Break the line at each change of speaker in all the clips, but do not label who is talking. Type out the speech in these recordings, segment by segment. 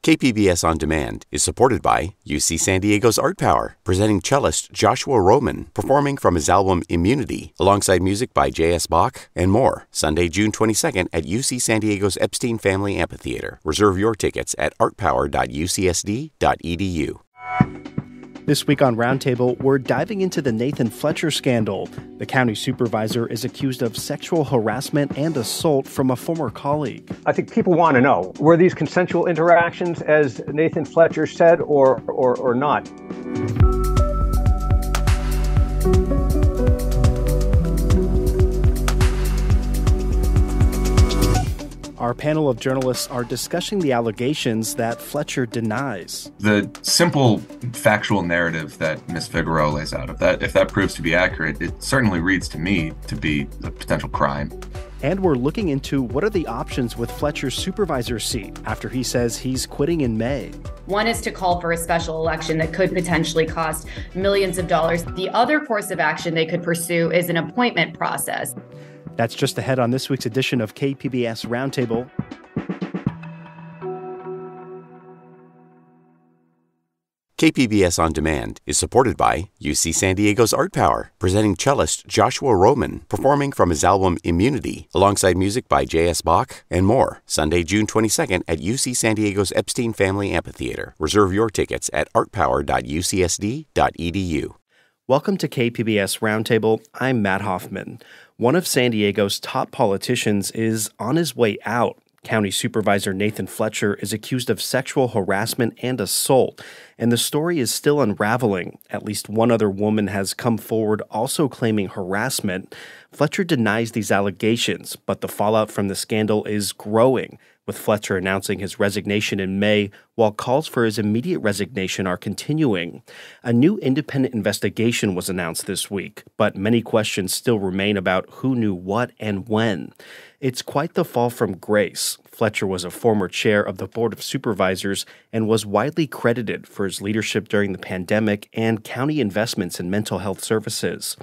KPBS On Demand is supported by UC San Diego's Art Power, presenting cellist Joshua Roman, performing from his album Immunity, alongside music by J.S. Bach and more, Sunday, June 22nd at UC San Diego's Epstein Family Amphitheater. Reserve your tickets at artpower.ucsd.edu.
This week on Roundtable, we're diving into the Nathan Fletcher scandal. The county supervisor is accused of sexual harassment and assault from a former colleague.
I think people want to know, were these consensual interactions, as Nathan Fletcher said, or not?
Our panel of journalists are discussing the allegations that Fletcher denies.
The simple factual narrative that Ms. Figueroa lays out, if that proves to be accurate, it certainly reads to me to be a potential crime.
And we're looking into what are the options with Fletcher's supervisor seat after he says he's quitting in May.
One is to call for a special election that could potentially cost millions of dollars. The other course of action they could pursue is an appointment process.
That's just ahead on this week's edition of KPBS Roundtable.
KPBS On Demand is supported by UC San Diego's Art Power, presenting cellist Joshua Roman, performing from his album Immunity, alongside music by J.S. Bach and more, Sunday, June 22nd at UC San Diego's Epstein Family Amphitheater. Reserve your tickets at artpower.ucsd.edu.
Welcome to KPBS Roundtable. I'm Matt Hoffman. One of San Diego's top politicians is on his way out. County Supervisor Nathan Fletcher is accused of sexual harassment and assault, and the story is still unraveling. At least one other woman has come forward also claiming harassment. Fletcher denies these allegations, but the fallout from the scandal is growing, with Fletcher announcing his resignation in May, while calls for his immediate resignation are continuing. A new independent investigation was announced this week, but many questions still remain about who knew what and when. It's quite the fall from grace. Fletcher was a former chair of the Board of Supervisors and was widely credited for his leadership during the pandemic and county investments in mental health services.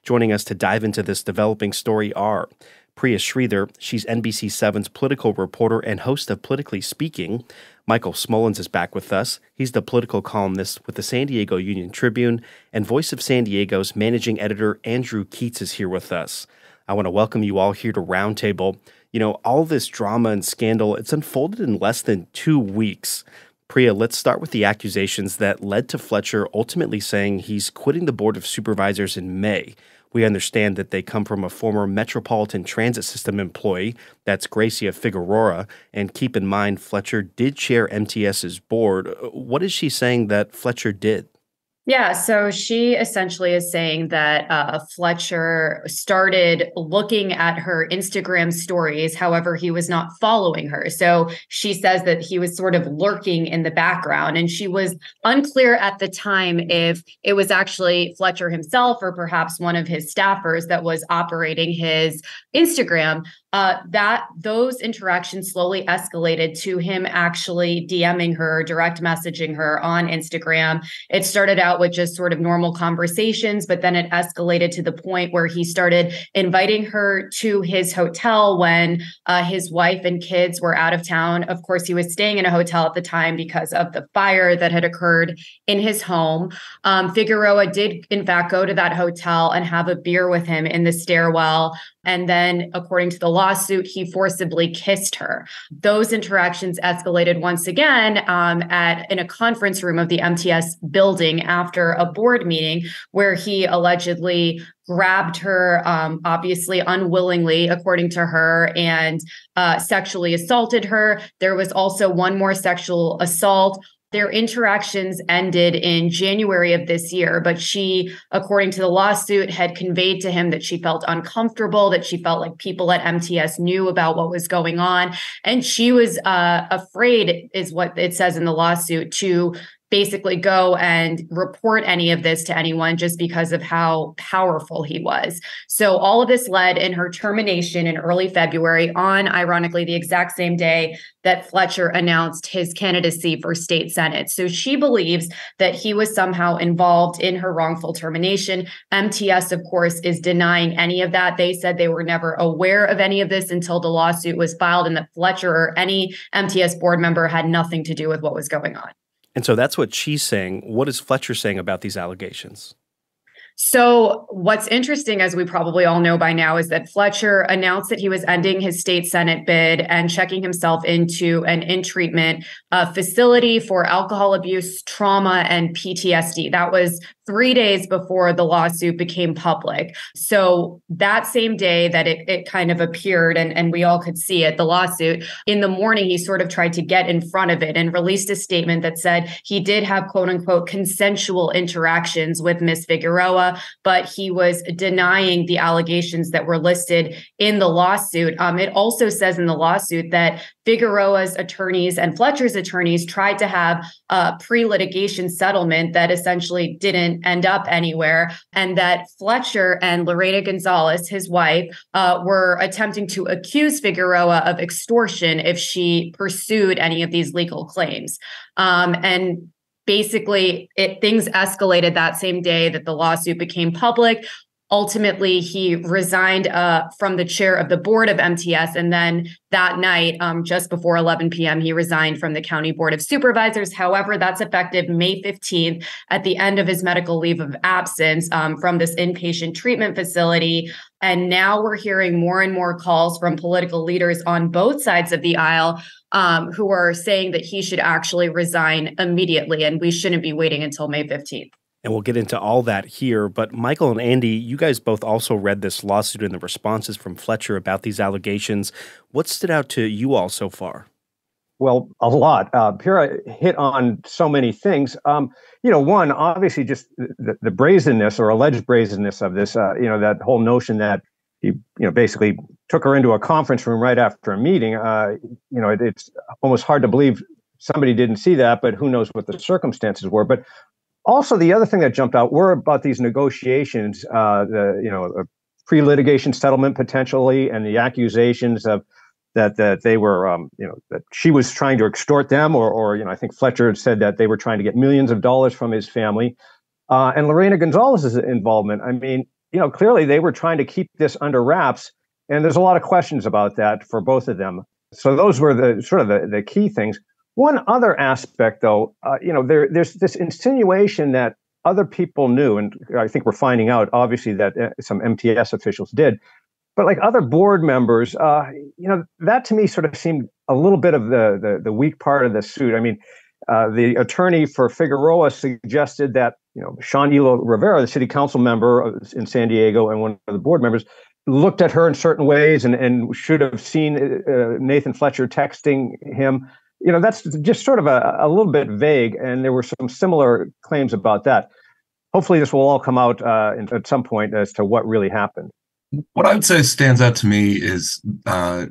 Joining us to dive into this developing story are Priya Sridhar, she's NBC7's political reporter and host of Politically Speaking. Michael Smolens is back with us. He's the political columnist with the San Diego Union Tribune, and Voice of San Diego's managing editor Andrew Keats is here with us. I want to welcome you all here to Roundtable. You know, all this drama and scandal, it's unfolded in less than 2 weeks. Priya, let's start with the accusations that led to Fletcher ultimately saying he's quitting the Board of Supervisors in May. We understand that they come from a former Metropolitan Transit System employee, that's Gracia Figueroa, and keep in mind Fletcher did chair MTS's board. What is she saying that Fletcher did?
Yeah, so she essentially is saying that Fletcher started looking at her Instagram stories. However, he was not following her. So she says that he was sort of lurking in the background. And she was unclear at the time if it was actually Fletcher himself or perhaps one of his staffers that was operating his Instagram. Those interactions slowly escalated to him actually DMing her, direct messaging her on Instagram. It started out with just sort of normal conversations, but then it escalated to the point where he started inviting her to his hotel when his wife and kids were out of town. Of course, he was staying in a hotel at the time because of the fire that had occurred in his home. Figueroa did, in fact, go to that hotel and have a beer with him in the stairwell. And then, according to the lawsuit, he forcibly kissed her. Those interactions escalated once again in a conference room of the MTS building after a board meeting where he allegedly grabbed her, obviously unwillingly, according to her, and sexually assaulted her. There was also one more sexual assault. Their interactions ended in January of this year, but she, according to the lawsuit, had conveyed to him that she felt uncomfortable, that she felt like people at MTS knew about what was going on. And she was afraid, is what it says in the lawsuit, to basically go and report any of this to anyone just because of how powerful he was. So all of this led in her termination in early February on, ironically, the exact same day that Fletcher announced his candidacy for state senate. So she believes that he was somehow involved in her wrongful termination. MTS, of course, is denying any of that. They said they were never aware of any of this until the lawsuit was filed and that Fletcher or any MTS board member had nothing to do with what was going on.
And so that's what she's saying. What is Fletcher saying about these allegations?
So what's interesting, as we probably all know by now, is that Fletcher announced that he was ending his state senate bid and checking himself into an in-treatment facility for alcohol abuse, trauma, and PTSD. That was 3 days before the lawsuit became public. So that same day that it kind of appeared and we all could see it, the lawsuit, in the morning, he sort of tried to get in front of it and released a statement that said he did have, quote unquote, consensual interactions with Ms. Figueroa, but he was denying the allegations that were listed in the lawsuit. It also says in the lawsuit that Figueroa's attorneys and Fletcher's attorneys tried to have a pre-litigation settlement that essentially didn't end up anywhere, and that Fletcher and Lorena Gonzalez, his wife, were attempting to accuse Figueroa of extortion if she pursued any of these legal claims. And basically, things escalated that same day that the lawsuit became public. Ultimately, he resigned from the chair of the board of MTS. And then that night, just before 11 p.m., he resigned from the county board of supervisors. However, that's effective May 15th at the end of his medical leave of absence from this inpatient treatment facility. And now we're hearing more and more calls from political leaders on both sides of the aisle who are saying that he should actually resign immediately. And we shouldn't be waiting until May 15th.
And we'll get into all that here. But Michael and Andy, you guys both also read this lawsuit and the responses from Fletcher about these allegations. What stood out to you all so far?
Well, a lot. Pyrrha hit on so many things. One, obviously, just the brazenness or alleged brazenness of this, that whole notion that he, basically took her into a conference room right after a meeting. It's almost hard to believe somebody didn't see that, but who knows what the circumstances were. But also, the other thing that jumped out were about these negotiations, a pre-litigation settlement potentially, and the accusations of that they were, that she was trying to extort them, or I think Fletcher had said that they were trying to get millions of dollars from his family, and Lorena Gonzalez's involvement. I mean, clearly they were trying to keep this under wraps, and there's a lot of questions about that for both of them. So those were the key things. One other aspect, though, there's this insinuation that other people knew, and I think we're finding out, obviously, that some MTS officials did, but like other board members, that to me sort of seemed a little bit of the weak part of the suit. I mean, the attorney for Figueroa suggested that, Sean Elo Rivera, the city council member in San Diego and one of the board members, looked at her in certain ways and should have seen Nathan Fletcher texting him. That's just sort of a little bit vague, and there were some similar claims about that. Hopefully this will all come out at some point as to what really happened.
What I would say stands out to me is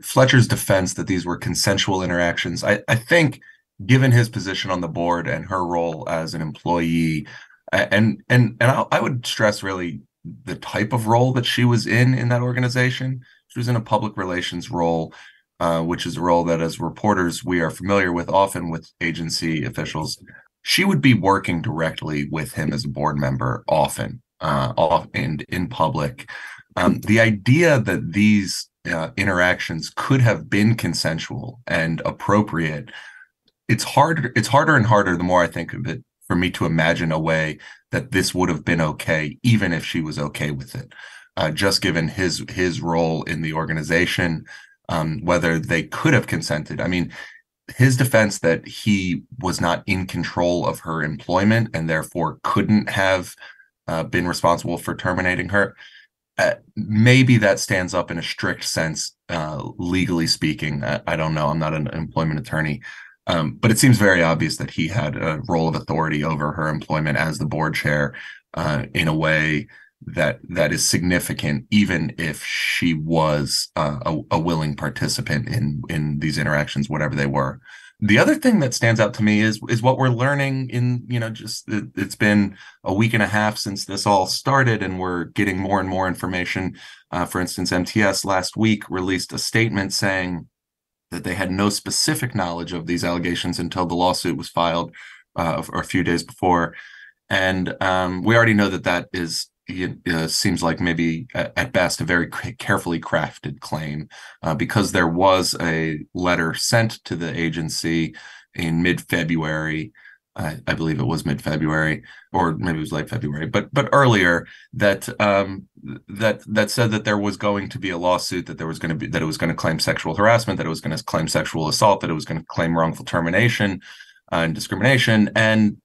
Fletcher's defense that these were consensual interactions. I think, given his position on the board and her role as an employee, and I would stress really the type of role that she was in that organization. She was in a public relations role, which is a role that as reporters we are familiar with often with agency officials. She would be working directly with him as a board member often, and in public. The idea that these interactions could have been consensual and appropriate, it's harder and harder the more I think of it for me to imagine a way that this would have been okay, even if she was okay with it, just given his role in the organization. Whether they could have consented. I mean, his defense that he was not in control of her employment and therefore couldn't have been responsible for terminating her. Maybe that stands up in a strict sense, legally speaking. I don't know. I'm not an employment attorney. But it seems very obvious that he had a role of authority over her employment as the board chair in a way that is significant, even if she was a willing participant in these interactions, whatever they were. The other thing that stands out to me is what we're learning in, it's been a week and a half since this all started, and we're getting more and more information. For instance, MTS last week released a statement saying that they had no specific knowledge of these allegations until the lawsuit was filed, or a few days before. And we already know that is seems like maybe at best a very carefully crafted claim, because there was a letter sent to the agency in mid-February. I believe it was mid-February, or maybe it was late February, but earlier, that said that there was going to be a lawsuit, that it was going to claim sexual harassment, that it was going to claim sexual assault, that it was going to claim wrongful termination and discrimination. And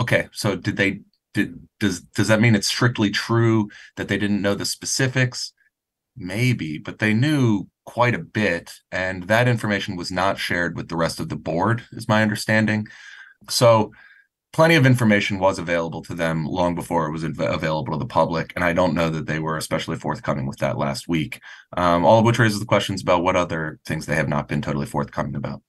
okay, so does that mean it's strictly true that they didn't know the specifics? Maybe, but they knew quite a bit, and that information was not shared with the rest of the board, is my understanding. So plenty of information was available to them long before it was available to the public, and I don't know that they were especially forthcoming with that last week, all of which raises the questions about what other things they have not been totally forthcoming about.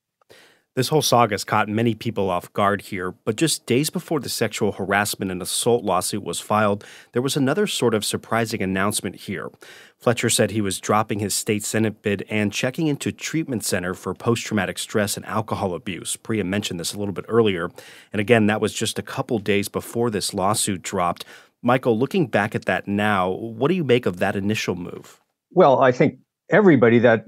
This whole saga has caught many people off guard here, but just days before the sexual harassment and assault lawsuit was filed, there was another sort of surprising announcement here. Fletcher said he was dropping his state Senate bid and checking into treatment center for post-traumatic stress and alcohol abuse. Priya mentioned this a little bit earlier. And again, that was just a couple days before this lawsuit dropped. Michael, looking back at that now, what do you make of that initial move?
Well, I think everybody that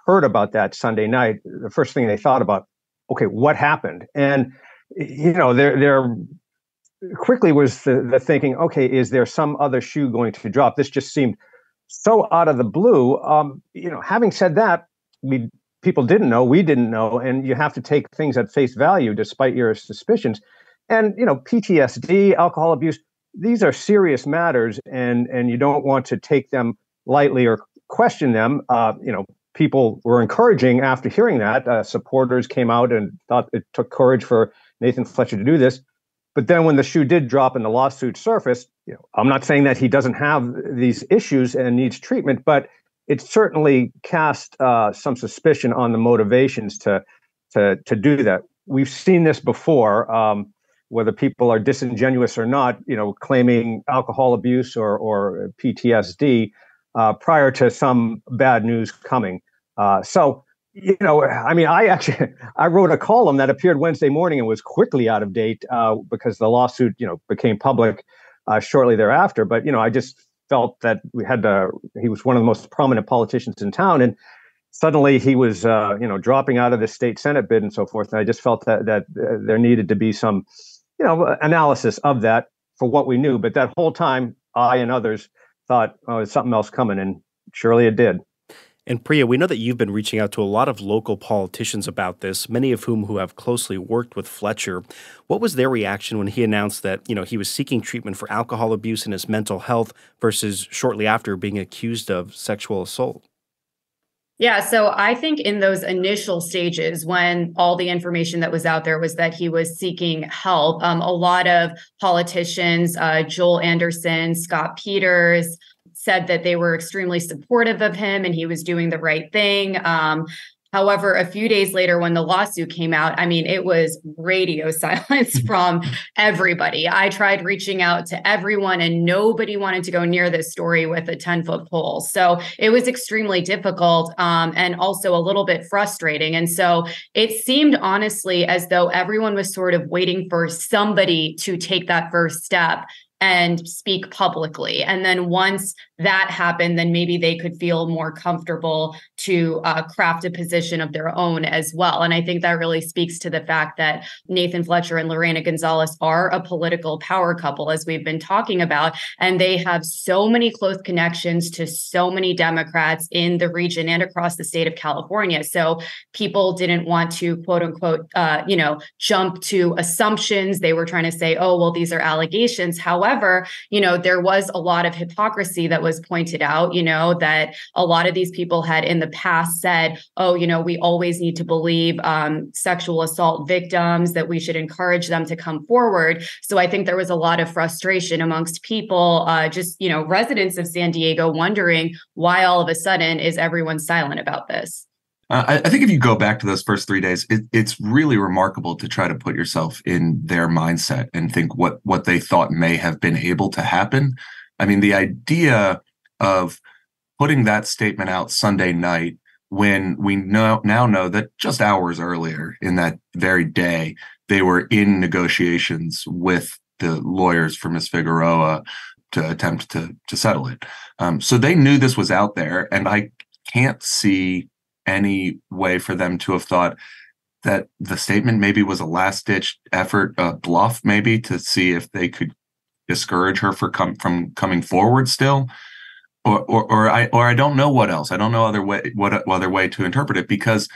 heard about that Sunday night, the first thing they thought about, okay, what happened? And, there quickly was the thinking, okay, is there some other shoe going to drop? This just seemed so out of the blue. Having said that, people didn't know, we didn't know, and you have to take things at face value despite your suspicions. And, PTSD, alcohol abuse, these are serious matters, and you don't want to take them lightly or question them. People were encouraging after hearing that. Supporters came out and thought it took courage for Nathan Fletcher to do this. But then when the shoe did drop and the lawsuit surfaced, I'm not saying that he doesn't have these issues and needs treatment, but it certainly cast some suspicion on the motivations to do that. We've seen this before, whether people are disingenuous or not, claiming alcohol abuse or PTSD prior to some bad news coming. I wrote a column that appeared Wednesday morning and was quickly out of date because the lawsuit, became public shortly thereafter. But, I just felt that he was one of the most prominent politicians in town. And suddenly he was, dropping out of the state Senate bid and so forth. And I just felt that there needed to be some, analysis of that for what we knew. But that whole time, I and others thought, oh, there's something else coming. And surely it did.
And Priya, we know that you've been reaching out to a lot of local politicians about this, many of whom who have closely worked with Fletcher. What was their reaction when he announced that, he was seeking treatment for alcohol abuse and his mental health versus shortly after being accused of sexual assault?
Yeah, so I think in those initial stages, when all the information that was out there was that he was seeking help, a lot of politicians, Joel Anderson, Scott Peters, said that they were extremely supportive of him and he was doing the right thing. However, a few days later, when the lawsuit came out, it was radio silence from everybody. I tried reaching out to everyone and nobody wanted to go near this story with a 10-foot pole. So it was extremely difficult and also a little bit frustrating. And so it seemed honestly as though everyone was sort of waiting for somebody to take that first step and speak publicly. And then once that happened, then maybe they could feel more comfortable to craft a position of their own as well. And I think that really speaks to the fact that Nathan Fletcher and Lorena Gonzalez are a political power couple, as we've been talking about, and they have so many close connections to so many Democrats in the region and across the state of California. So people didn't want to, quote unquote, jump to assumptions. They were trying to say, oh, well, these are allegations. However, there was a lot of hypocrisy that was pointed out, that a lot of these people had in the past said, oh, we always need to believe sexual assault victims, that we should encourage them to come forward. So I think there was a lot of frustration amongst people, residents of San Diego, wondering why all of a sudden is everyone silent about this.
I think if you go back to those first 3 days, it's really remarkable to try to put yourself in their mindset and think what they thought may have been able to happen. I mean, the idea of putting that statement out Sunday night when we now know that just hours earlier in that very day, they were in negotiations with the lawyers for Ms. Figueroa to attempt to settle it. So they knew this was out there, and I can't see any way for them to have thought that the statement maybe was a last-ditch effort, a bluff maybe, to see if they could discourage her from coming forward still. Or I don't know what else. I don't know what other way to interpret it, because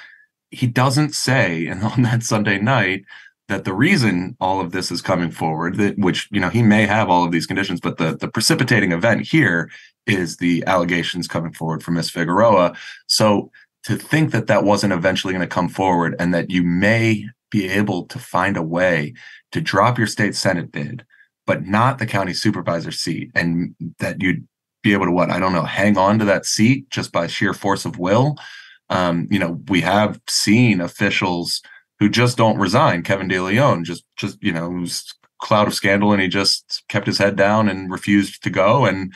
he doesn't say, and on that Sunday night, that the reason all of this is coming forward, which he may have all of these conditions, but the precipitating event here is the allegations coming forward from Ms. Figueroa. So to think that wasn't eventually going to come forward, and that you may be able to find a way to drop your state Senate bid, but not the county supervisor seat, and that you'd be able to, hang on to that seat just by sheer force of will. We have seen officials who just don't resign. Kevin De Leon just it was a cloud of scandal, and he just kept his head down and refused to go. And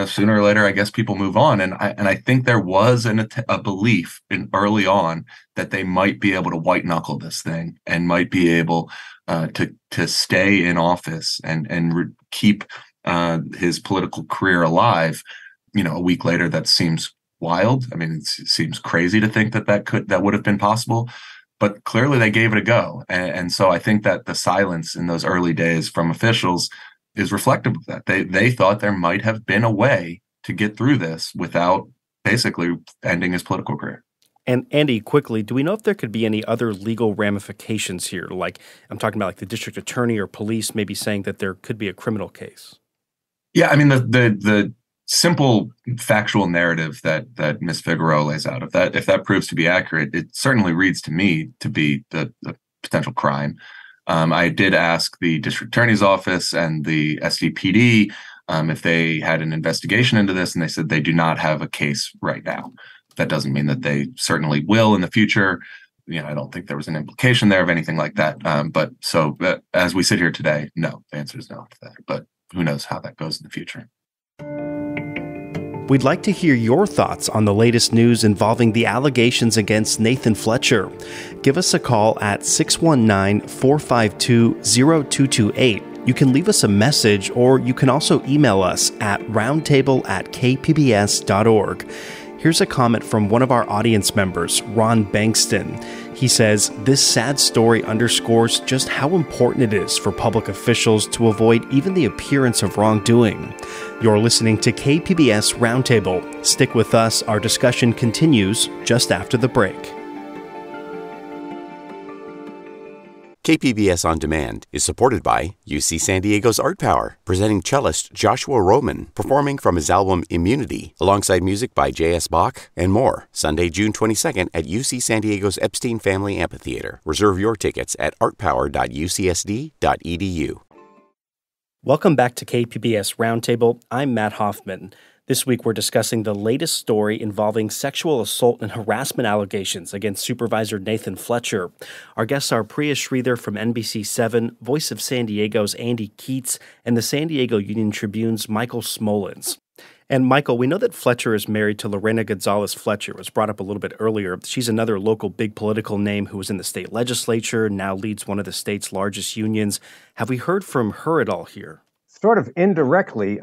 sooner or later, I guess people move on. And I think there was a belief early on that they might be able to white knuckle this thing and might be able to stay in office and keep his political career alive. A week later, that seems wild. I mean, it seems crazy to think that would have been possible. But clearly, they gave it a go, and so I think that the silence in those early days from officials is reflective of that. They thought there might have been a way to get through this without basically ending his political career.
And Andy, quickly, do we know if there could be any other legal ramifications here? Like, I'm talking about like the district attorney or police maybe saying that there could be a criminal case.
Yeah, I mean, the simple factual narrative that Ms. Figueroa lays out, if that proves to be accurate, it certainly reads to me to be the potential crime. I did ask the district attorney's office and the SDPD if they had an investigation into this, and they said they do not have a case right now. That doesn't mean that they certainly will in the future. I don't think there was an implication there of anything like that. But as we sit here today, no, the answer is no to that. But who knows how that goes in the future.
We'd like to hear your thoughts on the latest news involving the allegations against Nathan Fletcher. Give us a call at 619-452-0228. You can leave us a message, or you can also email us at roundtable@kpbs.org. Here's a comment from one of our audience members, Ron Bankston. He says, "This sad story underscores just how important it is for public officials to avoid even the appearance of wrongdoing." You're listening to KPBS Roundtable. Stick with us. Our discussion continues just after the break.
KPBS On Demand is supported by UC San Diego's Art Power, presenting cellist Joshua Roman, performing from his album Immunity, alongside music by J.S. Bach and more. Sunday, June 22nd at UC San Diego's Epstein Family Amphitheater. Reserve your tickets at artpower.ucsd.edu.
Welcome back to KPBS Roundtable. I'm Matt Hoffman. This week, we're discussing the latest story involving sexual assault and harassment allegations against Supervisor Nathan Fletcher. Our guests are Priya Sridhar from NBC7, Voice of San Diego's Andy Keats, and the San Diego Union Tribune's Michael Smolens. And Michael, we know that Fletcher is married to Lorena Gonzalez Fletcher. It was brought up a little bit earlier. She's another local big political name who was in the state legislature, now leads one of the state's largest unions. Have we heard from her at all here?
Sort of indirectly.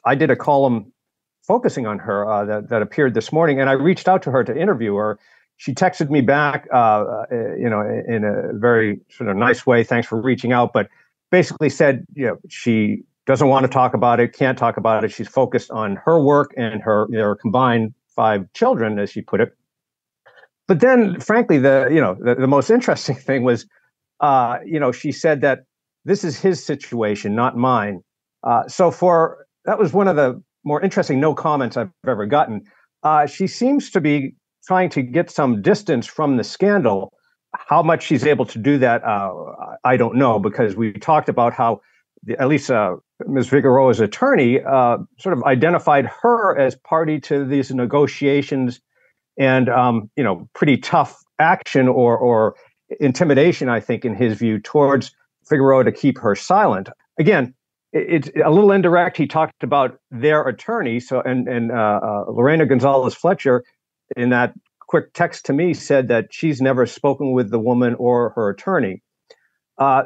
I did a column focusing on her that appeared this morning, and I reached out to her to interview her. She texted me back, in a very sort of nice way. Thanks for reaching out, but basically said, she doesn't want to talk about it, can't talk about it. She's focused on her work and her combined 5 children, as she put it. But then, frankly, the most interesting thing was, she said that this is his situation, not mine. That was one of the more interesting no comments I've ever gotten. She seems to be trying to get some distance from the scandal. How much she's able to do that, I don't know, because we talked about how at least Ms. Figueroa's attorney sort of identified her as party to these negotiations and pretty tough action or intimidation, I think, in his view, towards Figueroa to keep her silent. Again, it's a little indirect. He talked about their attorney, and Lorena Gonzalez Fletcher, in that quick text to me, said that she's never spoken with the woman or her attorney.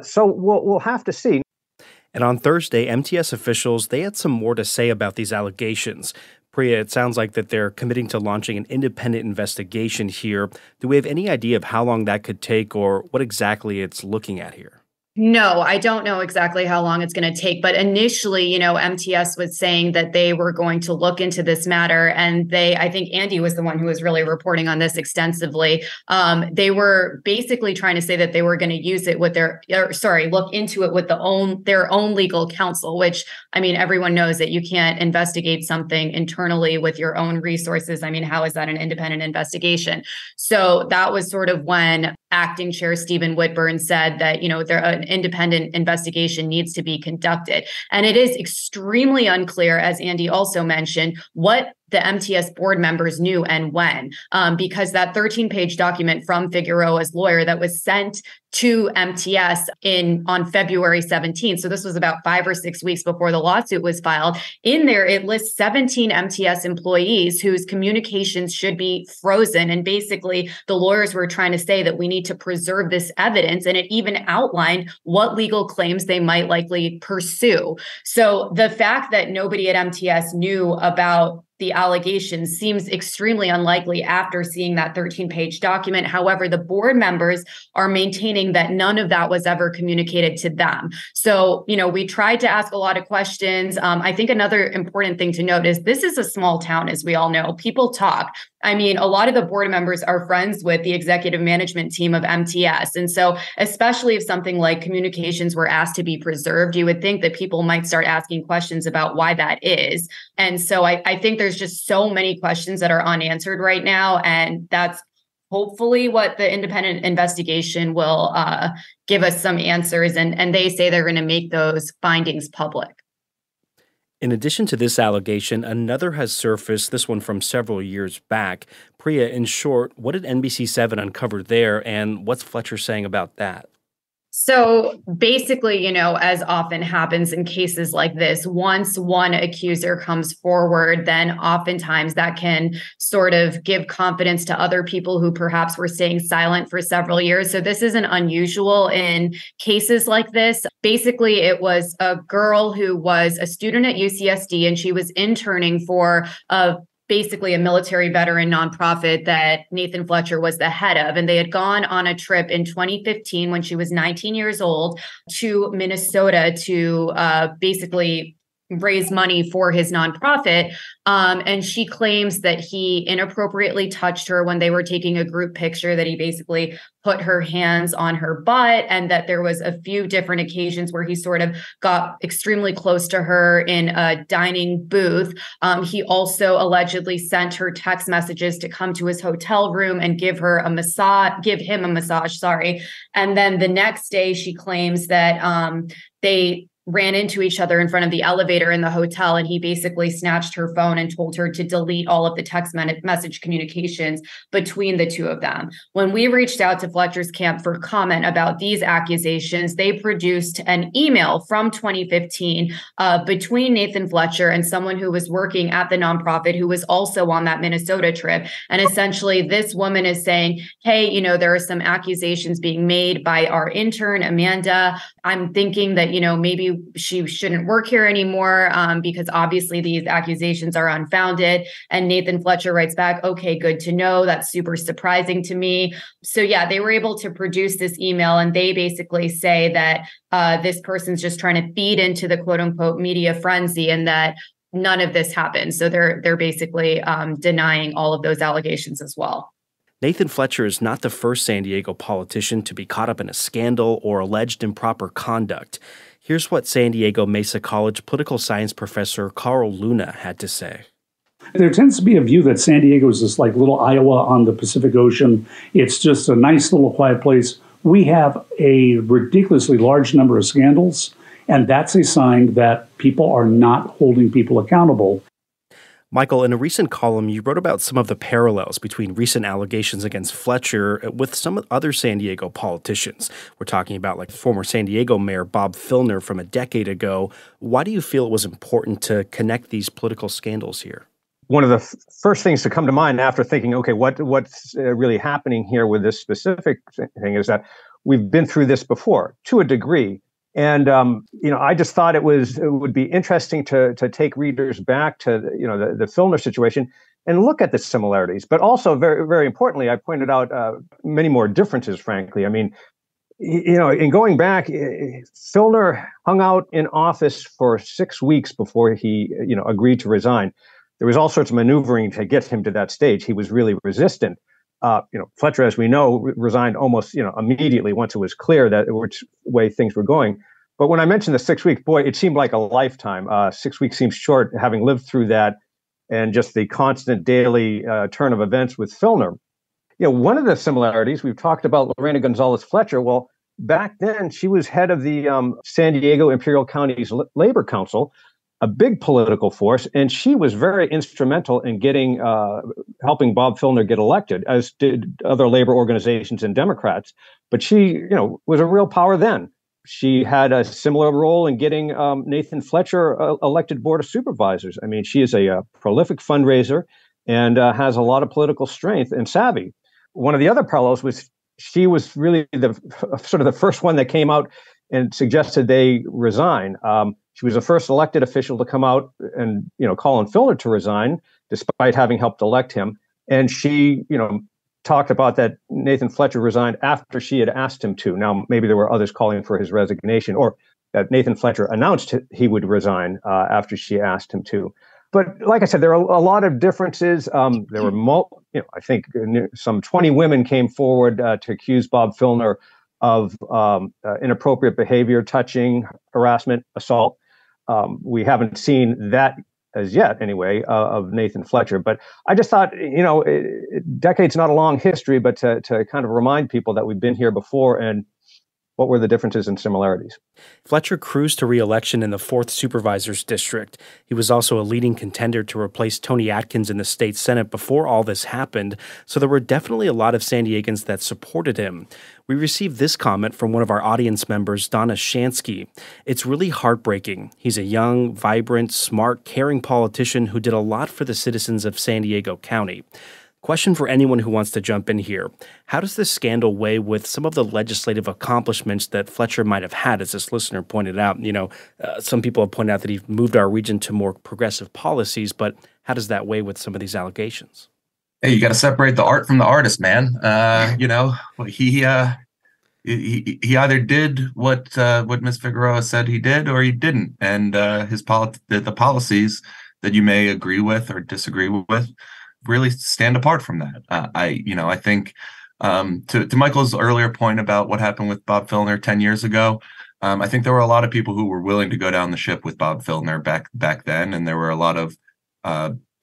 So we'll have to see.
And on Thursday, MTS officials, they had some more to say about these allegations. Priya, it sounds like that they're committing to launching an independent investigation here. Do we have any idea of how long that could take or what exactly it's looking at here?
No, I don't know exactly how long it's going to take. But initially, MTS was saying that they were going to look into this matter. And I think Andy was the one who was really reporting on this extensively. They were basically trying to say that they were going to use it with look into it with their own legal counsel, which, everyone knows that you can't investigate something internally with your own resources. How is that an independent investigation? So that was sort of when Acting Chair Stephen Whitburn said that, an independent investigation needs to be conducted. And it is extremely unclear, as Andy also mentioned, what the MTS board members knew and when, because that 13-page document from Figueroa's lawyer that was sent to MTS on February 17th. So this was about 5 or 6 weeks before the lawsuit was filed. In there, it lists 17 MTS employees whose communications should be frozen. And basically, the lawyers were trying to say that we need to preserve this evidence. And it even outlined what legal claims they might likely pursue. So the fact that nobody at MTS knew about the allegations seems extremely unlikely after seeing that 13-page document. However, the board members are maintaining that none of that was ever communicated to them. So, we tried to ask a lot of questions. I think another important thing to note is this is a small town, as we all know. People talk. A lot of the board members are friends with the executive management team of MTS. And so, especially if something like communications were asked to be preserved, you would think that people might start asking questions about why that is. And so I think there's just so many questions that are unanswered right now. And that's hopefully what the independent investigation will give us some answers. And they say they're going to make those findings public.
In addition to this allegation, another has surfaced, this one from several years back. Priya, in short, what did NBC7 uncover there, and what's Fletcher saying about that?
So basically, as often happens in cases like this, once one accuser comes forward, then oftentimes that can sort of give confidence to other people who perhaps were staying silent for several years. So this isn't unusual in cases like this. Basically, it was a girl who was a student at UCSD, and she was interning for basically a military veteran nonprofit that Nathan Fletcher was the head of. And they had gone on a trip in 2015 when she was 19 years old to Minnesota to basically raise money for his nonprofit. And she claims that he inappropriately touched her when they were taking a group picture, that he basically put her hands on her butt, and that there was a few different occasions where he sort of got extremely close to her in a dining booth. He also allegedly sent her text messages to come to his hotel room and give him a massage. And then the next day she claims that they ran into each other in front of the elevator in the hotel, and he basically snatched her phone and told her to delete all of the text message communications between the two of them. When we reached out to Fletcher's camp for comment about these accusations, they produced an email from 2015 between Nathan Fletcher and someone who was working at the nonprofit who was also on that Minnesota trip. And essentially, this woman is saying, hey, there are some accusations being made by our intern, Amanda. I'm thinking that, maybe she shouldn't work here anymore because obviously these accusations are unfounded. And Nathan Fletcher writes back, okay, good to know. That's super surprising to me. So yeah, they were able to produce this email, and they basically say that this person's just trying to feed into the quote unquote media frenzy, and that none of this happened. So they're basically denying all of those allegations as well.
Nathan Fletcher is not the first San Diego politician to be caught up in a scandal or alleged improper conduct. Here's what San Diego Mesa College political science professor Carl Luna had to say.
There tends to be a view that San Diego is this like little Iowa on the Pacific Ocean. It's just a nice little quiet place. We have a ridiculously large number of scandals, and that's a sign that people are not holding people accountable.
Michael, in a recent column, you wrote about some of the parallels between recent allegations against Fletcher with some other San Diego politicians. We're talking about like former San Diego Mayor Bob Filner from a decade ago. Why do you feel it was important to connect these political scandals here?
One of the first things to come to mind after thinking, okay, what's really happening here with this specific thing is that we've been through this before to a degree. And, I just thought it would be interesting to take readers back to, the Filner situation and look at the similarities. But also, very, very importantly, I pointed out many more differences, frankly. I mean, in going back, Filner hung out in office for 6 weeks before he, agreed to resign. There was all sorts of maneuvering to get him to that stage. He was really resistant. Fletcher, as we know, resigned almost, immediately once it was clear that which way things were going. But when I mentioned the 6 week, boy, it seemed like a lifetime. 6 weeks seems short, having lived through that and just the constant daily turn of events with Filner. One of the similarities, we've talked about Lorena Gonzalez Fletcher. Well, back then, she was head of the San Diego Imperial County's Labor Council, a big political force, and she was very instrumental in helping Bob Filner get elected, as did other labor organizations and Democrats. But she, was a real power then. She had a similar role in getting Nathan Fletcher elected Board of Supervisors. I mean, she is a prolific fundraiser and has a lot of political strength and savvy. One of the other parallels was she was really the first one that came out and suggested they resign. She was the first elected official to come out and, call on Filner to resign, despite having helped elect him. And she, talked about that Nathan Fletcher resigned after she had asked him to. Now, maybe there were others calling for his resignation, or that Nathan Fletcher announced he would resign after she asked him to. But like I said, there are a lot of differences. There were, I think some 20 women came forward to accuse Bob Filner of inappropriate behavior, touching, harassment, assault. We haven't seen that as yet, anyway, of Nathan Fletcher. But I just thought, decade's not a long history, but to kind of remind people that we've been here before and what were the differences and similarities.
Fletcher cruised to re-election in the 4th Supervisor's District. He was also a leading contender to replace Tony Atkins in the state Senate before all this happened, so there were definitely a lot of San Diegans that supported him. We received this comment from one of our audience members, Donna Shansky. It's really heartbreaking. He's a young, vibrant, smart, caring politician who did a lot for the citizens of San Diego County. Question for anyone who wants to jump in here. How does this scandal weigh with some of the legislative accomplishments that Fletcher might have had, as this listener pointed out? Some people have pointed out that he moved our region to more progressive policies, but how does that weigh with some of these allegations?
Hey, you got to separate the art from the artist, man. He either did what Ms. Figueroa said he did, or he didn't. And the policies that you may agree with or disagree with really stand apart from that. I think to Michael's earlier point about what happened with Bob Filner 10 years ago, I think there were a lot of people who were willing to go down the ship with Bob Filner back then, and there were a lot of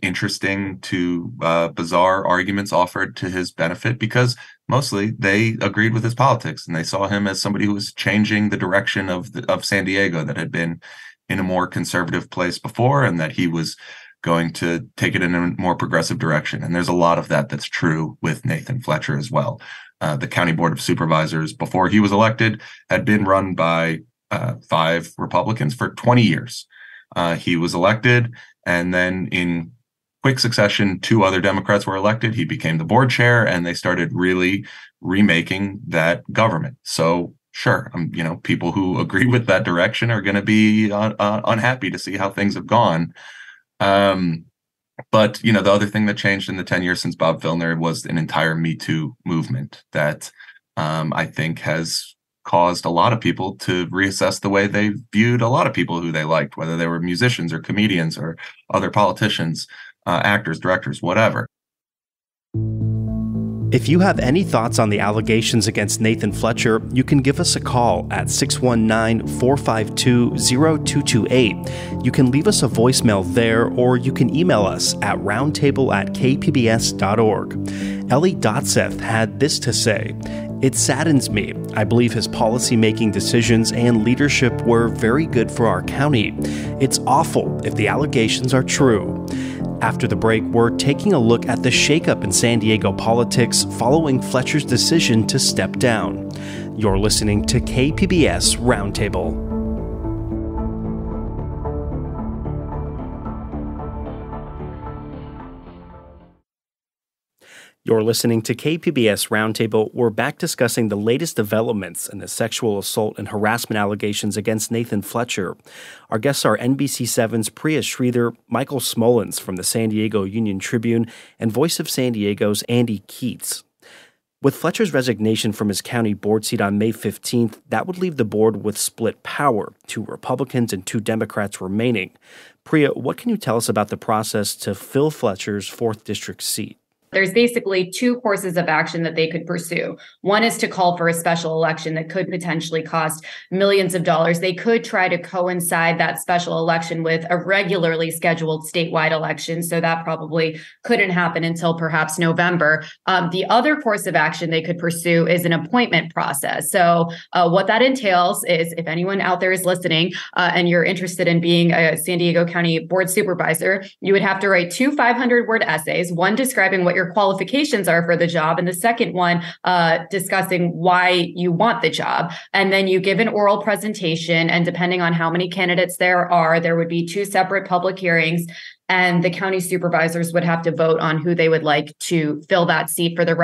interesting to bizarre arguments offered to his benefit because mostly they agreed with his politics and they saw him as somebody who was changing the direction of San Diego that had been in a more conservative place before, and that he was going to take it in a more progressive direction. And there's a lot of that's true with Nathan Fletcher as well. The County Board of Supervisors, before he was elected, had been run by 5 Republicans for 20 years. He was elected, and then in quick succession, 2 other Democrats were elected. He became the board chair, and they started really remaking that government. So sure, people who agree with that direction are going to be unhappy to see how things have gone. But the other thing that changed in the 10 years since Bob Filner was an entire Me Too movement that I think has caused a lot of people to reassess the way they viewed a lot of people who they liked, whether they were musicians or comedians or other politicians, actors, directors, whatever.
If you have any thoughts on the allegations against Nathan Fletcher, you can give us a call at 619-452-0228. You can leave us a voicemail there, or you can email us at roundtable@kpbs.org. Ellie Dotseth had this to say: "It saddens me. I believe his policy-making decisions and leadership were very good for our county. It's awful if the allegations are true. After the break, we're taking a look at the shakeup in San Diego politics following Fletcher's decision to step down. You're listening to KPBS Roundtable. You're listening to KPBS Roundtable. We're back discussing the latest developments in the sexual assault and harassment allegations against Nathan Fletcher. Our guests are NBC7's Priya Sridhar, Michael Smolens from the San Diego Union Tribune, and Voice of San Diego's Andy Keats. With Fletcher's resignation from his county board seat on May 15th, that would leave the board with split power, 2 Republicans and 2 Democrats remaining. Priya, what can you tell us about the process to fill Fletcher's 4th district seat?
There's basically 2 courses of action that they could pursue. One is to call for a special election that could potentially cost millions of dollars. They could try to coincide that special election with a regularly scheduled statewide election. So that probably couldn't happen until perhaps November. The other course of action they could pursue is an appointment process. So what that entails is, if anyone out there is listening and you're interested in being a San Diego County Board Supervisor, you would have to write 2 500-word essays, one describing what your qualifications are for the job, and the second one discussing why you want the job. And then you give an oral presentation, and depending on how many candidates there are, there would be 2 separate public hearings, and the county supervisors would have to vote on who they would like to fill that seat for the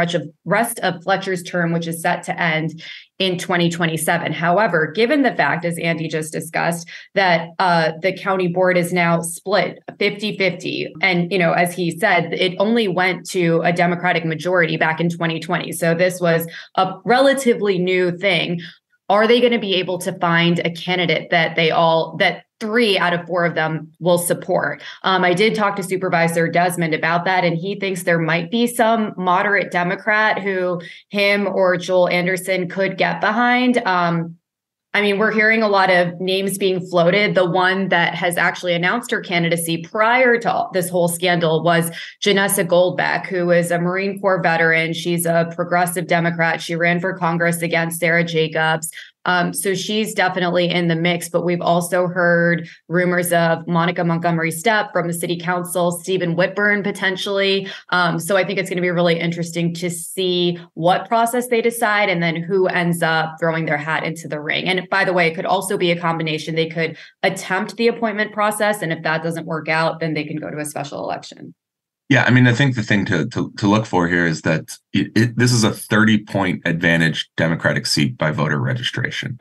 rest of Fletcher's term, which is set to end in 2027. However, given the fact, as Andy just discussed, that the county board is now split 50-50, and as he said, it only went to a Democratic majority back in 2020. So this was a relatively new thing. Are they going to be able to find a candidate that that 3 out of 4 of them will support? I did talk to Supervisor Desmond about that, and he thinks there might be some moderate Democrat who him or Joel Anderson could get behind. We're hearing a lot of names being floated. The one that has actually announced her candidacy prior to this whole scandal was Janessa Goldbeck, who is a Marine Corps veteran. She's a progressive Democrat. She ran for Congress against Sarah Jacobs. So she's definitely in the mix, but we've also heard rumors of Monica Montgomery Stepp from the city council, Stephen Whitburn potentially. So I think it's going to be really interesting to see what process they decide and then who ends up throwing their hat into the ring. And by the way, it could also be a combination. They could attempt the appointment process, and if that doesn't work out, then they can go to a special election.
Yeah, I think the thing to look for here is that this is a 30-point advantage Democratic seat by voter registration.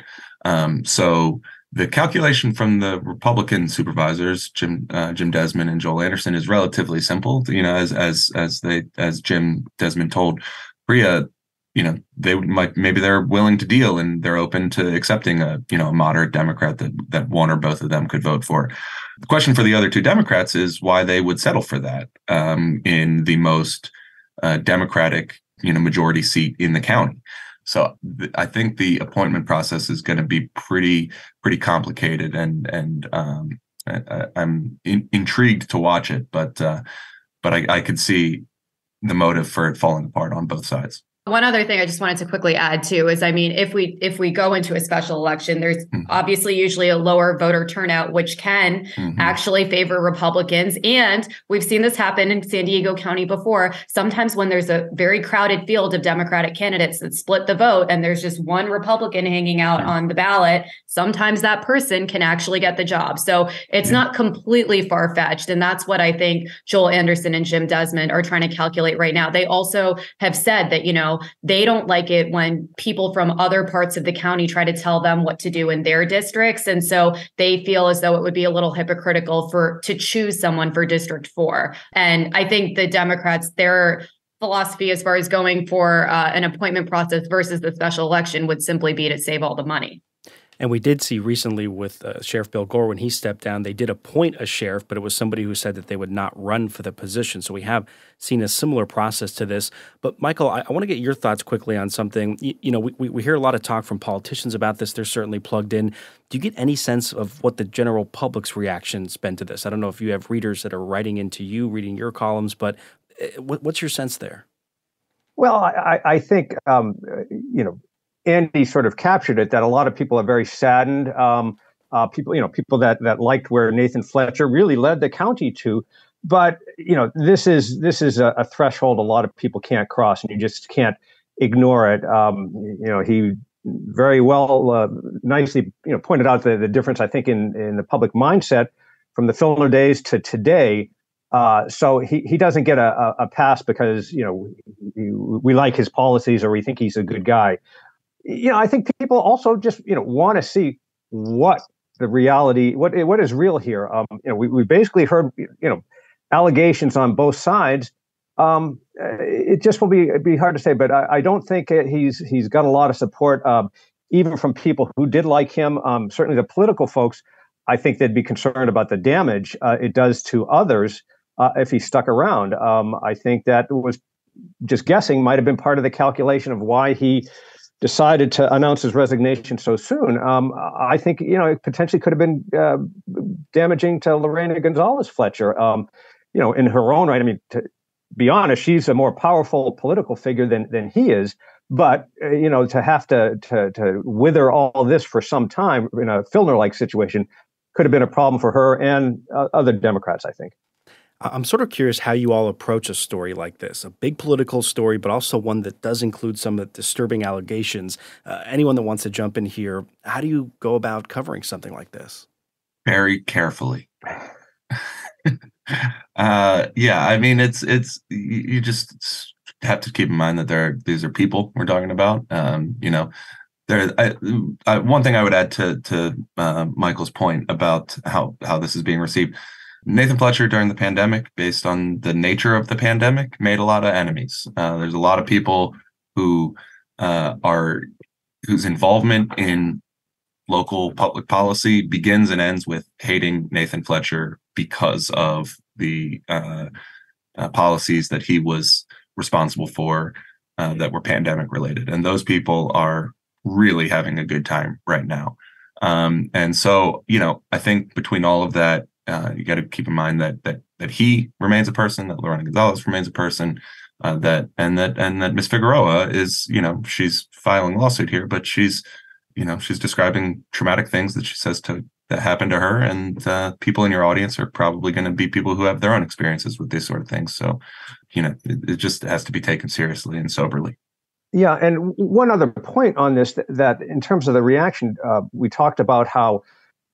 So the calculation from the Republican supervisors, Jim Desmond and Joel Anderson, is relatively simple. As Jim Desmond told Priya, they're willing to deal and they're open to accepting a moderate Democrat that one or both of them could vote for. The question for the other 2 Democrats is why they would settle for that in the most Democratic majority seat in the county. So I think the appointment process is going to be pretty complicated, and I'm intrigued to watch it, but I could see the motive for it falling apart on both sides.
One other thing I just wanted to quickly add too is, if we go into a special election, there's obviously usually a lower voter turnout, which can actually favor Republicans. And we've seen this happen in San Diego County before. Sometimes when there's a very crowded field of Democratic candidates that split the vote and there's just one Republican hanging out on the ballot, sometimes that person can actually get the job. So it's not completely far-fetched. And that's what I think Joel Anderson and Jim Desmond are trying to calculate right now. They also have said that, they don't like it when people from other parts of the county try to tell them what to do in their districts. And so they feel as though it would be a little hypocritical to choose someone for District 4. And I think the Democrats, their philosophy as far as going for an appointment process versus the special election would simply be to save all the money.
And we did see recently with Sheriff Bill Gore, when he stepped down, they did appoint a sheriff, but it was somebody who said that they would not run for the position. So we have seen a similar process to this. But Michael, I want to get your thoughts quickly on something. We hear a lot of talk from politicians about this. They're certainly plugged in. Do you get any sense of what the general public's reaction's been to this? I don't know if you have readers that are writing into you, reading your columns, but what's your sense there?
Well, I think, Andy sort of captured it, that a lot of people are very saddened. People that liked where Nathan Fletcher really led the county to. But this is a threshold a lot of people can't cross, and you just can't ignore it. He very well, nicely, pointed out the difference, I think, in the public mindset from the Filner days to today. So he doesn't get a pass because we like his policies or we think he's a good guy. I think people also just want to see what the reality, what is real here. We basically heard allegations on both sides. It just will be hard to say, but I don't think he's got a lot of support, even from people who did like him. Certainly the political folks, I think they'd be concerned about the damage it does to others if he stuck around. I think that was just guessing, might have been part of the calculation of why he decided to announce his resignation so soon. I think it potentially could have been damaging to Lorena Gonzalez Fletcher. In her own right. I mean, to be honest, she's a more powerful political figure than he is. But to have to wither all this for some time in a Filner-like situation could have been a problem for her and other Democrats, I think.
I'm sort of curious how you all approach a story like this, a big political story, but also one that does include some of the disturbing allegations. Anyone that wants to jump in here, how do you go about covering something like this?
Very carefully. I mean, it's you just have to keep in mind that these are people we're talking about. One thing I would add to Michael's point about how this is being received. Nathan Fletcher during the pandemic, based on the nature of the pandemic, made a lot of enemies. There's a lot of people whose involvement in local public policy begins and ends with hating Nathan Fletcher because of the policies that he was responsible for that were pandemic related. And those people are really having a good time right now. And so, I think between all of that, you got to keep in mind that he remains a person, that Lorena Gonzalez remains a person, that Ms. Figueroa is, she's filing a lawsuit here, but she's describing traumatic things that she says that happened to her, and people in your audience are probably going to be people who have their own experiences with these sort of things. So, it just has to be taken seriously and soberly.
Yeah, and one other point on this, that in terms of the reaction, we talked about how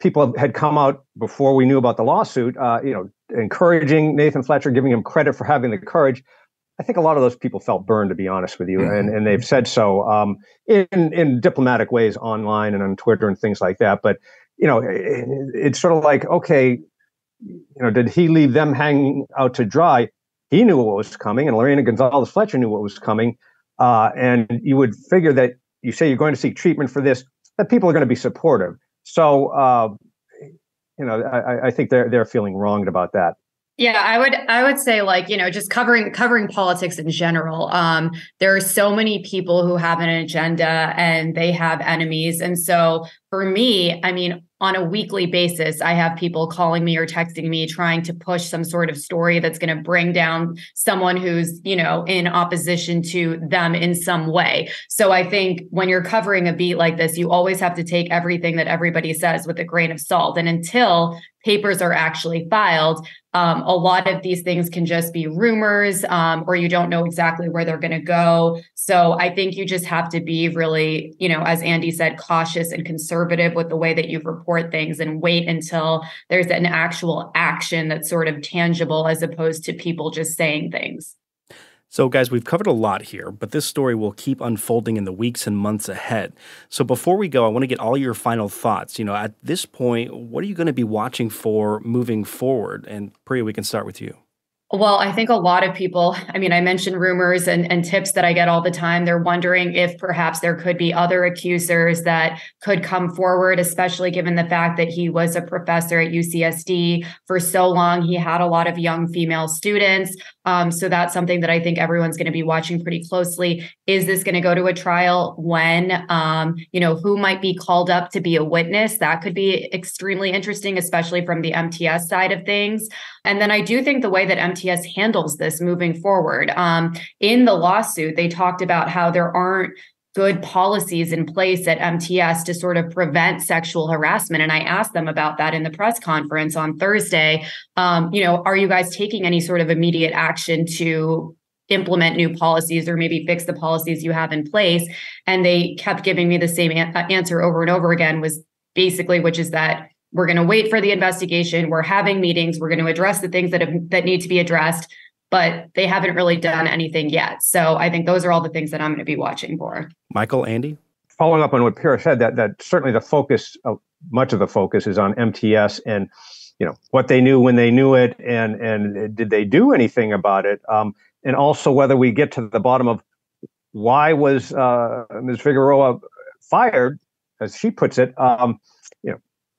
people had come out before we knew about the lawsuit, encouraging Nathan Fletcher, giving him credit for having the courage. I think a lot of those people felt burned, to be honest with you, and they've said so in diplomatic ways online and on Twitter and things like that. But it's sort of like, okay, did he leave them hanging out to dry? He knew what was coming, and Lorena Gonzalez Fletcher knew what was coming. And you would figure that you say you're going to seek treatment for this, that people are going to be supportive. So, I think they're feeling wronged about that.
Yeah, I would say, just covering politics in general. There are so many people who have an agenda and they have enemies. And so for me, I mean, on a weekly basis, I have people calling me or texting me trying to push some sort of story that's going to bring down someone who's, in opposition to them in some way. So I think when you're covering a beat like this, you always have to take everything that everybody says with a grain of salt. And until papers are actually filed, a lot of these things can just be rumors, or you don't know exactly where they're going to go. So I think you just have to be really, as Andy said, cautious and conservative with the way that you report things, and wait until there's an actual action that's sort of tangible, as opposed to people just saying things.
So, guys, we've covered a lot here, but this story will keep unfolding in the weeks and months ahead. So before we go, I want to get all your final thoughts. At this point, what are you going to be watching for moving forward? And Priya, we can start with you.
Well, I think a lot of people, I mentioned rumors and tips that I get all the time. They're wondering if perhaps there could be other accusers that could come forward, especially given the fact that he was a professor at UCSD for so long. He had a lot of young female students. So that's something that I think everyone's going to be watching pretty closely. Is this going to go to a trial? When? Who might be called up to be a witness? That could be extremely interesting, especially from the MTS side of things. And then I do think the way that MTS handles this moving forward, in the lawsuit, they talked about how there aren't good policies in place at MTS to sort of prevent sexual harassment. And I asked them about that in the press conference on Thursday. Are you guys taking any sort of immediate action to implement new policies or maybe fix the policies you have in place? And they kept giving me the same answer over and over again, which is that we're going to wait for the investigation. We're having meetings. We're going to address the things that need to be addressed, but they haven't really done anything yet. So I think those are all the things that I'm going to be watching for.
Michael, Andy?
Following up on what Pira said, that certainly the focus, much of the focus is on MTS and, what they knew when they knew it, and did they do anything about it? And also whether we get to the bottom of why was Ms. Figueroa fired, as she puts it,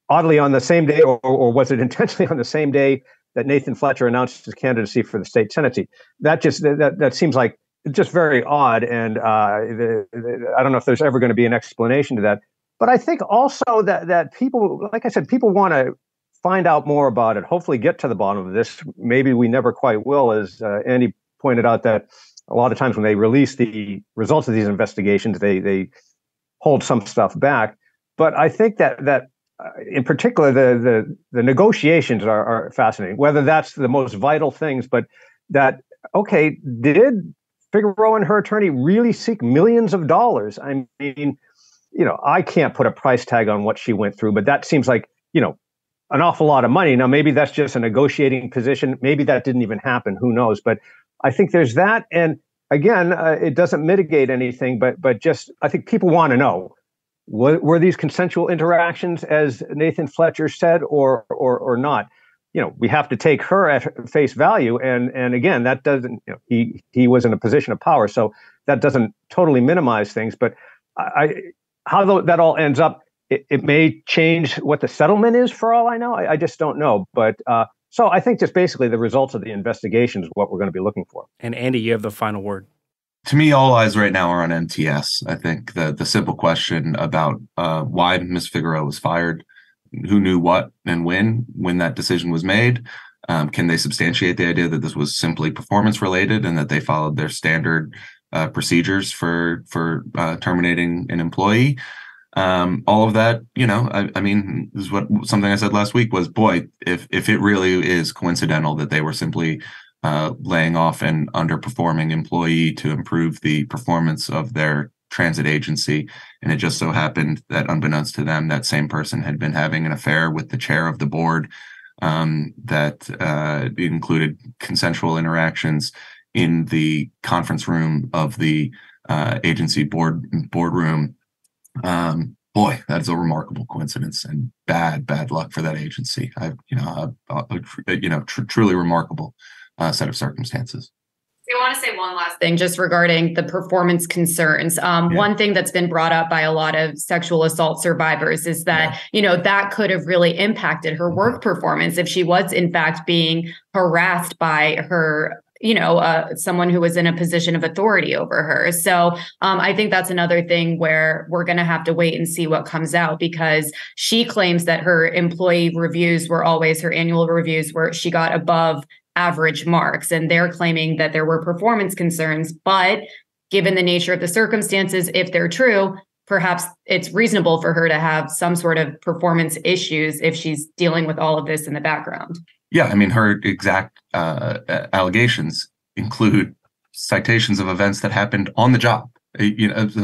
oddly on the same day, or was it intentionally on the same day that Nathan Fletcher announced his candidacy for the state Senate seat? That seems like just very odd, and I don't know if there's ever going to be an explanation to that. But I think also that people, like I said, people want to find out more about it, hopefully get to the bottom of this. Maybe we never quite will, as Andy pointed out, that a lot of times when they release the results of these investigations, they hold some stuff back. But I think that in particular, the negotiations are fascinating, whether that's the most vital things, but that, okay, did Figueroa and her attorney really seek millions of dollars? I mean, I can't put a price tag on what she went through, but that seems like, an awful lot of money. Now, maybe that's just a negotiating position. Maybe that didn't even happen. Who knows? But I think there's that. And again, it doesn't mitigate anything, but just, I think people want to know, were these consensual interactions, as Nathan Fletcher said, or not? We have to take her at face value. And again, that doesn't, he was in a position of power. So that doesn't totally minimize things. But how that all ends up, it may change what the settlement is for all I know. I just don't know. But so I think just basically the results of the investigation is what we're going to be looking for.
And Andy, you have the final word.
To me, all eyes right now are on MTS. I think the simple question about why Ms. Figueroa was fired, who knew what and when that decision was made, can they substantiate the idea that this was simply performance related and that they followed their standard procedures for terminating an employee? All of that, I mean, this is something I said last week was, boy, if it really is coincidental that they were simply laying off an underperforming employee to improve the performance of their transit agency, and it just so happened that, unbeknownst to them, that same person had been having an affair with the chair of the board, that included consensual interactions in the conference room of the agency boardroom. Boy, that is a remarkable coincidence and bad luck for that agency. Truly remarkable set of circumstances.
I want to say one last thing just regarding the performance concerns. One thing that's been brought up by a lot of sexual assault survivors is that, that could have really impacted her work performance if she was in fact being harassed by her someone who was in a position of authority over her. So I think that's another thing where we're going to have to wait and see what comes out, because she claims that her employee reviews were always, her annual reviews where she got above average marks, and they're claiming that there were performance concerns. But given the nature of the circumstances, if they're true, perhaps it's reasonable for her to have some sort of performance issues if she's dealing with all of this in the background.
Yeah, I mean, her exact allegations include citations of events that happened on the job.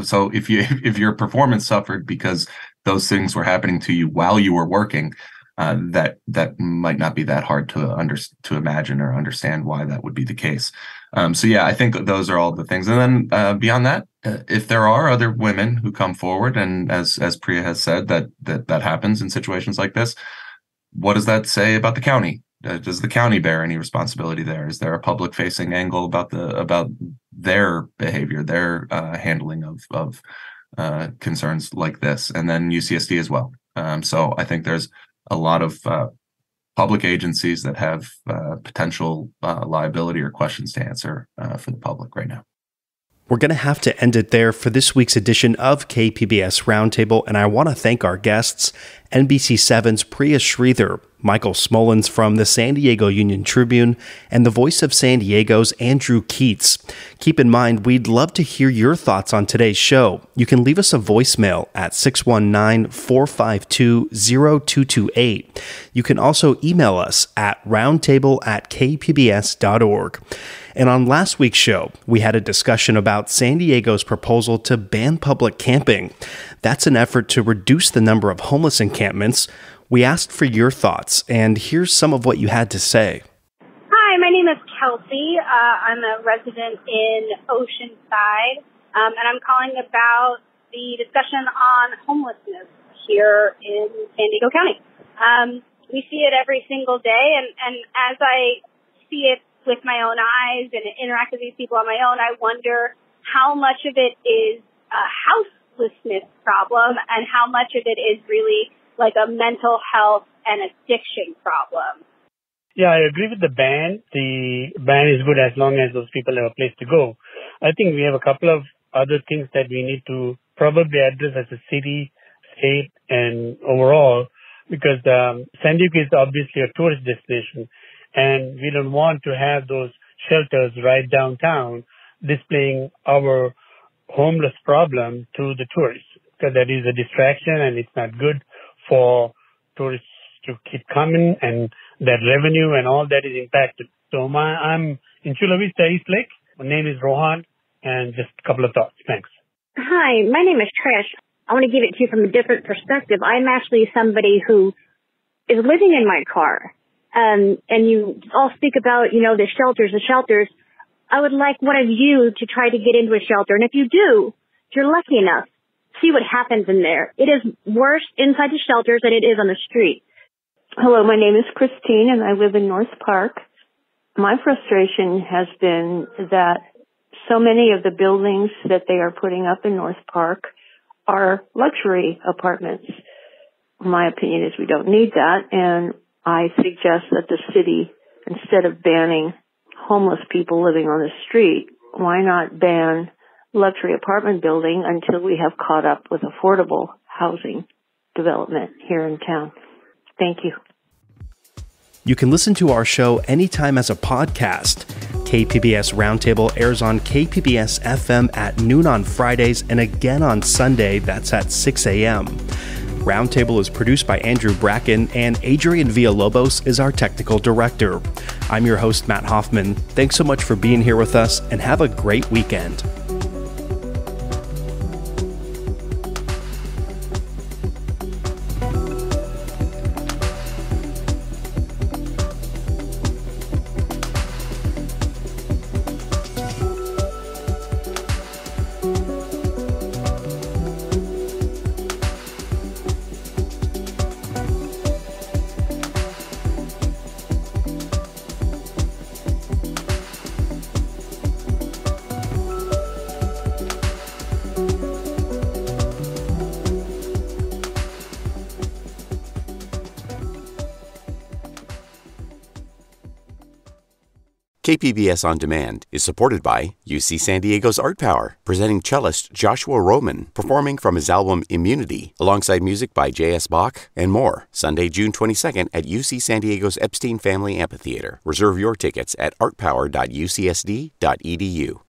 So if your performance suffered because those things were happening to you while you were working, that might not be that hard to imagine or understand why that would be the case. So yeah, I think those are all the things. And then beyond that, if there are other women who come forward, and as Priya has said, that happens in situations like this, what does that say about the county? Does the county bear any responsibility there? Is there a public-facing angle about their behavior, their handling of concerns like this? And then UCSD as well. So I think there's a lot of public agencies that have potential liability or questions to answer for the public right now.
We're going to have to end it there for this week's edition of KPBS Roundtable, and I want to thank our guests, NBC7's Priya Sridhar, Michael Smolens from the San Diego Union Tribune, and the voice of San Diego's Andrew Keats. Keep in mind, we'd love to hear your thoughts on today's show. You can leave us a voicemail at 619-452-0228. You can also email us at roundtable@kpbs.org. And on last week's show, we had a discussion about San Diego's proposal to ban public camping. That's an effort to reduce the number of homeless encampments. We asked for your thoughts, and here's some of what you had to say.
Hi, my name is Kelsey. I'm a resident in Oceanside, and I'm calling about the discussion on homelessness here in San Diego County. We see it every single day, and as I see it with my own eyes and interact with these people on my own, I wonder how much of it is a houselessness problem and how much of it is really like a mental health and addiction problem.
Yeah, I agree with the ban. The ban is good as long as those people have a place to go. I think we have a couple of other things that we need to probably address as a city, state, and overall, because San Diego is obviously a tourist destination. And we don't want to have those shelters right downtown displaying our homeless problem to the tourists, because that is a distraction and it's not good for tourists to keep coming, and that revenue and all that is impacted. So I'm in Chula Vista, East Lake. My name is Rohan, and just a couple of thoughts. Thanks.
Hi, my name is Trish. I want to give it to you from a different perspective. I'm actually somebody who is living in my car. And you all speak about, the shelters. I would like one of you to try to get into a shelter. And if you do, if you're lucky enough, see what happens in there. It is worse inside the shelters than it is on the street.
Hello, my name is Christine, and I live in North Park. My frustration has been that so many of the buildings that they are putting up in North Park are luxury apartments. My opinion is we don't need that, and I suggest that the city, instead of banning homeless people living on the street, why not ban luxury apartment building until we have caught up with affordable housing development here in town? Thank you.
You can listen to our show anytime as a podcast. KPBS Roundtable airs on KPBS FM at noon on Fridays and again on Sunday, that's at 6 a.m. Roundtable is produced by Andrew Bracken, and Adrian Villalobos is our technical director. I'm your host, Matt Hoffman. Thanks so much for being here with us, and have a great weekend.
KPBS On Demand is supported by UC San Diego's Art Power, presenting cellist Joshua Roman, performing from his album Immunity, alongside music by J.S. Bach and more. Sunday, June 22nd at UC San Diego's Epstein Family Amphitheater. Reserve your tickets at artpower.ucsd.edu.